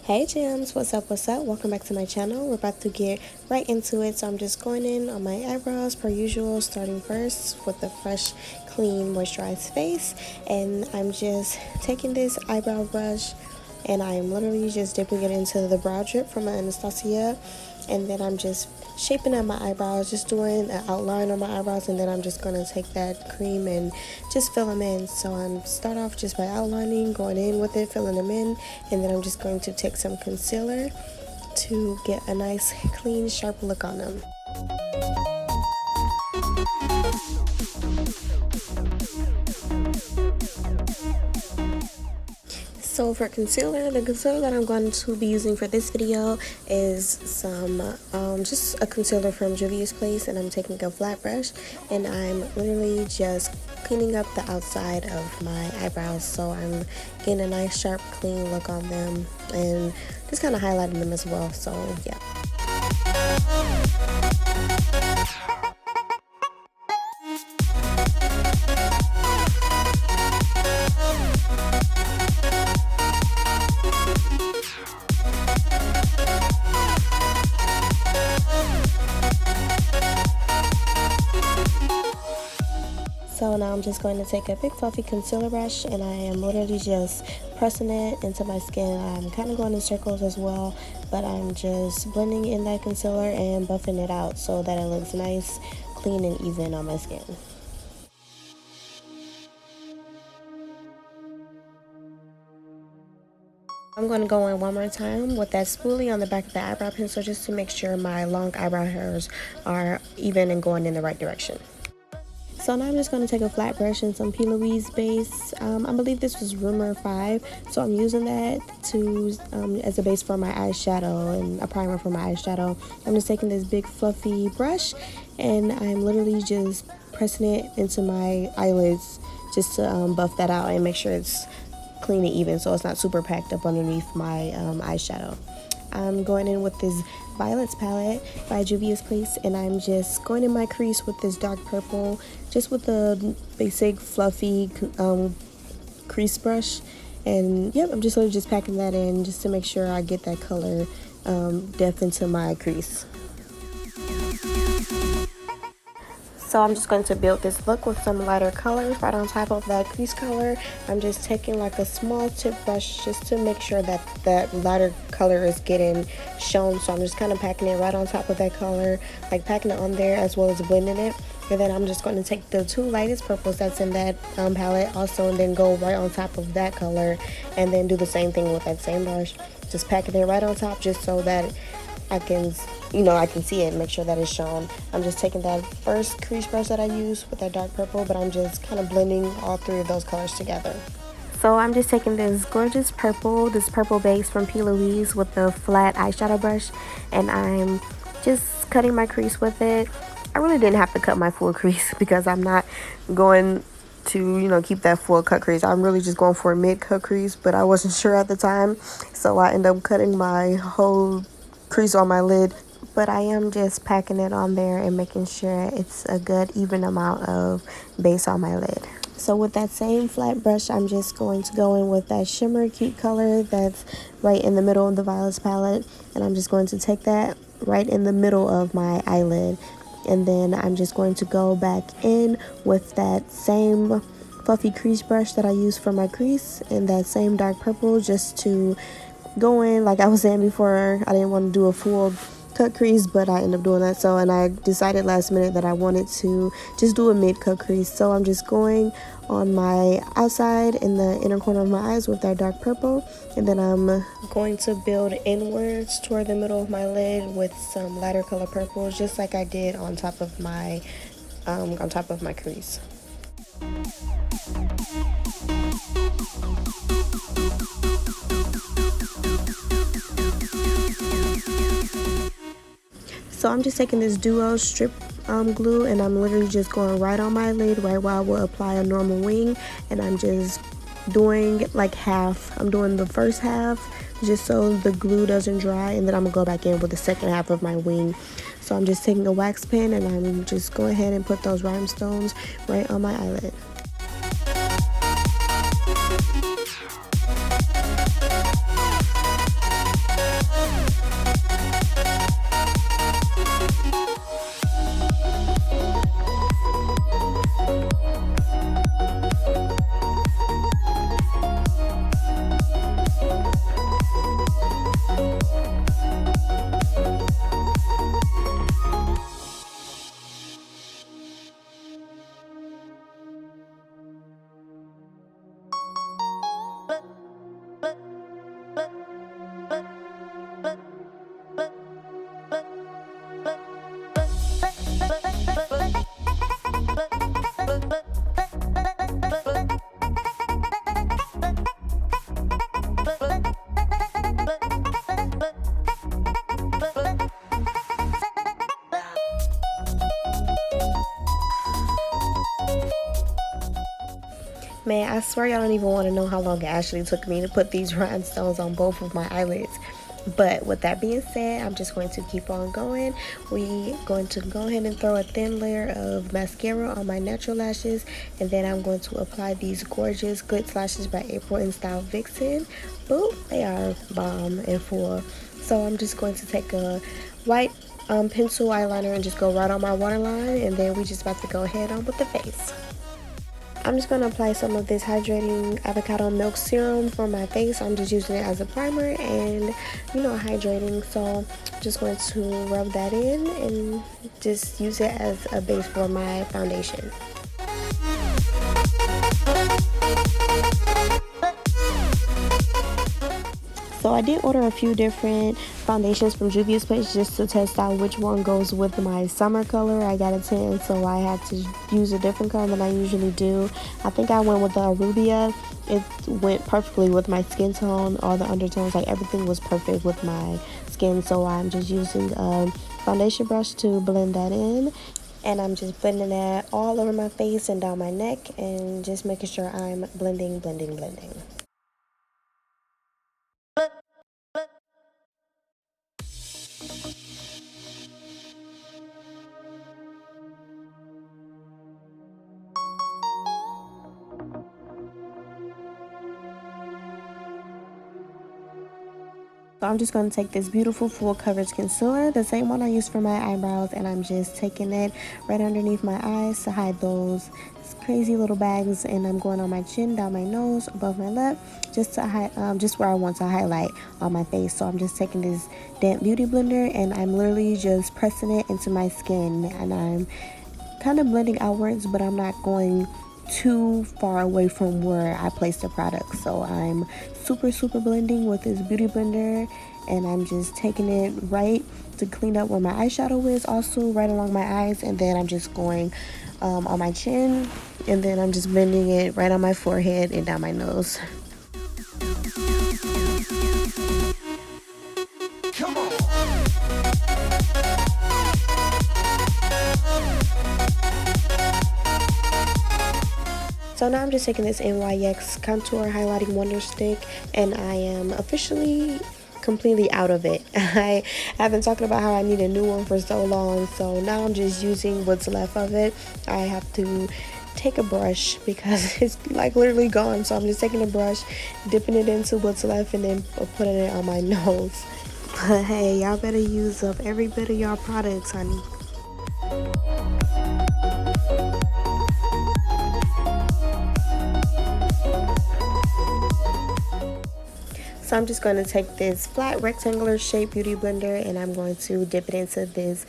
Hey gems, what's up, welcome back to my channel. We're about to get right into it, so I'm just going in on my eyebrows per usual, starting first with a fresh, clean, moisturized face. And I'm just taking this eyebrow brush and I'm literally just dipping it into the brow drip from Anastasia, and then I'm just shaping up my eyebrows, just doing an outline on my eyebrows, and then I'm just going to take that cream and just fill them in. So I'm start off just by outlining, going in with it, filling them in, and then I'm just going to take some concealer to get a nice clean sharp look on them. So for concealer, the concealer that I'm going to be using for this video is some just a concealer from Juvias Place, and I'm taking a flat brush and I'm literally just cleaning up the outside of my eyebrows, so I'm getting a nice sharp clean look on them and just kind of highlighting them as well. So yeah. So now I'm just going to take a big fluffy concealer brush and I am literally just pressing it into my skin. I'm kind of going in circles as well, but I'm just blending in that concealer and buffing it out so that it looks nice, clean, and even on my skin. I'm going to go in one more time with that spoolie on the back of the eyebrow pencil just to make sure my long eyebrow hairs are even and going in the right direction. So now I'm just going to take a flat brush and some Louise base. I believe this was Rumor 5, so I'm using that to as a base for my eyeshadow and a primer for my eyeshadow. I'm just taking this big fluffy brush and I'm literally just pressing it into my eyelids just to buff that out and make sure it's clean and even so it's not super packed up underneath my eyeshadow. I'm going in with this Violets palette by Juvias Place, and I'm just going in my crease with this dark purple, just with the basic fluffy crease brush. And yep, I'm just literally just packing that in just to make sure I get that color depth into my crease. So I'm just going to build this look with some lighter colors right on top of that crease color. I'm just taking like a small tip brush just to make sure that that lighter color is getting shown. So I'm just kind of packing it right on top of that color, like packing it on there as well as blending it. And then I'm just going to take the two lightest purples that's in that palette also, and then go right on top of that color and then do the same thing with that same brush. Just packing it right on top just so that I can see it and make sure that it's shown. I'm just taking that first crease brush that I used with that dark purple, but I'm just kind of blending all three of those colors together. So I'm just taking this gorgeous purple, base from Louise with the flat eyeshadow brush, and I'm just cutting my crease with it. I really didn't have to cut my full crease because I'm not going to keep that full cut crease. I'm really just going for a mid cut crease, but I wasn't sure at the time, so I ended up cutting my whole crease on my lid. But I am just packing it on there and making sure it's a good even amount of base on my lid. So with that same flat brush, I'm just going to go in with that shimmer cute color that's right in the middle of the Violets palette, and I'm just going to take that right in the middle of my eyelid, and then I'm just going to go back in with that same fluffy crease brush that I used for my crease and that same dark purple just to go in. Like I was saying before, I didn't want to do a full cut crease, but I ended up doing that. So, and I decided last minute that I wanted to just do a mid cut crease. So I'm just going on my outside in the inner corner of my eyes with that dark purple, and then I'm going to build inwards toward the middle of my lid with some lighter color purples, just like I did on top of my crease. So I'm just taking this duo strip glue, and I'm literally just going right on my lid right where I will apply a normal wing, and I'm just doing like half. I'm doing the first half just so the glue doesn't dry, and then I'm gonna go back in with the second half of my wing. So I'm just taking a wax pen and I'm just going ahead and put those rhinestones right on my eyelid. Man, I swear y'all don't even want to know how long it actually took me to put these rhinestones on both of my eyelids. But with that being said, I'm just going to keep on going. We going to go ahead and throw a thin layer of mascara on my natural lashes, and then I'm going to apply these gorgeous GlitzedLashes by April in style Vixen. Boop, they are bomb and full. So I'm just going to take a white pencil eyeliner and just go right on my waterline, and then we just about to go ahead on with the face. I'm just going to apply some of this hydrating avocado milk serum for my face. I'm just using it as a primer and, you know, hydrating. So I'm just going to rub that in and just use it as a base for my foundation. So I did order a few different foundations from Juvias Place just to test out which one goes with my summer color. I got a 10, so I had to use a different color than I usually do. I think I went with the Rubia. It went perfectly with my skin tone. All the undertones, like everything was perfect with my skin. So I'm just using a foundation brush to blend that in. And I'm just blending that all over my face and down my neck and just making sure I'm blending. So I'm just going to take this beautiful full coverage concealer, the same one I used for my eyebrows, and I'm just taking it right underneath my eyes to hide those crazy little bags, and I'm going on my chin, down my nose, above my lip, just to hide, just where I want to highlight on my face. So I'm just taking this damp beauty blender and I'm literally just pressing it into my skin, and I'm kind of blending outwards, but I'm not going too far away from where I place the product. So I'm super blending with this beauty blender, and I'm just taking it right to clean up where my eyeshadow is, also right along my eyes, and then I'm just going on my chin, and then I'm just blending it right on my forehead and down my nose. Come on. So now I'm just taking this NYX Contour Highlighting Wonder Stick, and I am officially completely out of it. I have been talking about how I need a new one for so long, so now I'm just using what's left of it. I have to take a brush because it's like literally gone, so I'm just taking a brush, dipping it into what's left, and then putting it on my nose. But hey, y'all better use up every bit of y'all products, honey. So I'm just going to take this flat rectangular shape beauty blender, and I'm going to dip it into this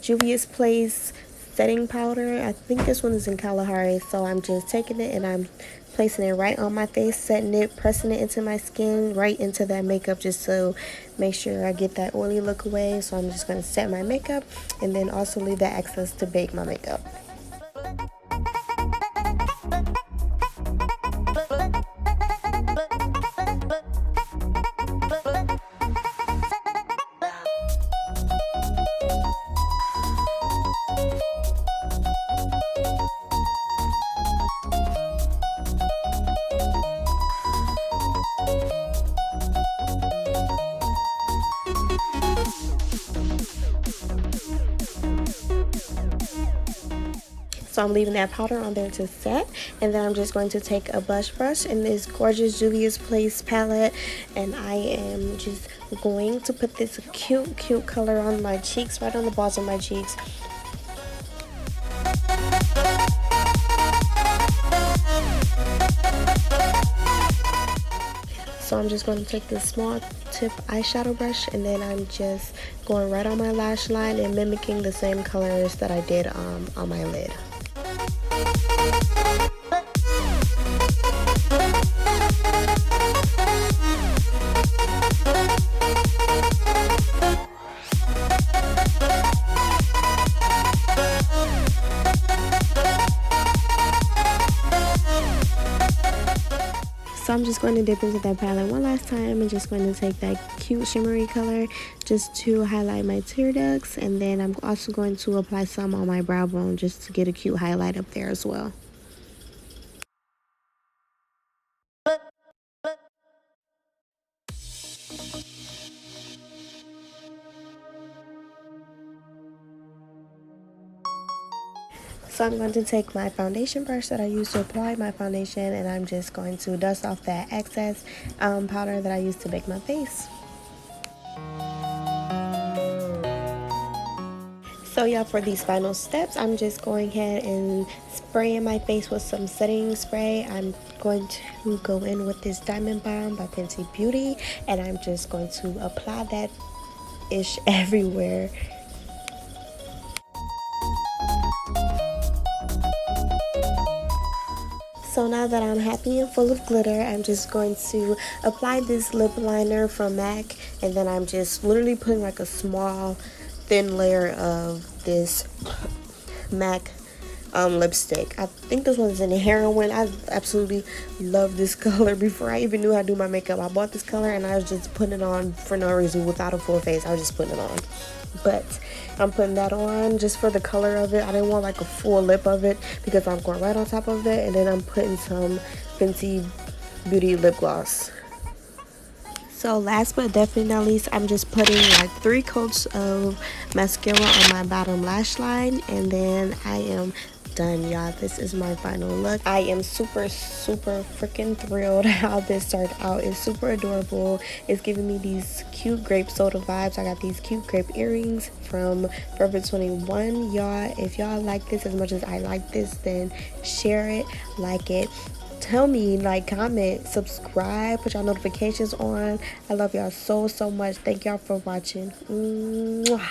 Juvias Place setting powder. I think this one is in Kalahari, so I'm just taking it and I'm placing it right on my face, setting it, pressing it into my skin, right into that makeup, just to make sure I get that oily look away. So I'm just going to set my makeup and then also leave that access to bake my makeup. So I'm leaving that powder on there to set, and then I'm just going to take a blush brush in this gorgeous Juvias Place palette, and I am just going to put this cute color on my cheeks, right on the balls of my cheeks. So I'm just going to take this small tip eyeshadow brush, and then I'm just going right on my lash line and mimicking the same colors that I did on my lid. So I'm just going to dip into that palette one last time and just going to take that cute shimmery color just to highlight my tear ducts, and then I'm also going to apply some on my brow bone just to get a cute highlight up there as well. So I'm going to take my foundation brush that I use to apply my foundation, and I'm just going to dust off that excess powder that I used to bake my face. So yeah, for these final steps, I'm just going ahead and spraying my face with some setting spray. I'm going to go in with this Diamond Bomb by Fenty Beauty, and I'm just going to apply that ish everywhere. So now that I'm happy and full of glitter, I'm just going to apply this lip liner from MAC, and then I'm just literally putting like a small thin layer of this MAC lipstick. I think this one's in Heroine. I absolutely love this color. Before I even knew how to do my makeup, I bought this color and I was just putting it on for no reason without a full face. I was just putting it on. But I'm putting that on just for the color of it. I didn't want like a full lip of it because I'm going right on top of it. And then I'm putting some Fenty Beauty lip gloss. So last but definitely not least, I'm just putting like 3 coats of mascara on my bottom lash line, and then I am done, y'all. This is my final look. I am super freaking thrilled how this started out. It's super adorable. It's giving me these cute grape soda vibes. I got these cute grape earrings from Forever 21. Y'all, if y'all like this as much as I like this, then share it, like it, tell me, like, comment, subscribe, put y'all notifications on. I love y'all so much. Thank y'all for watching. Mwah.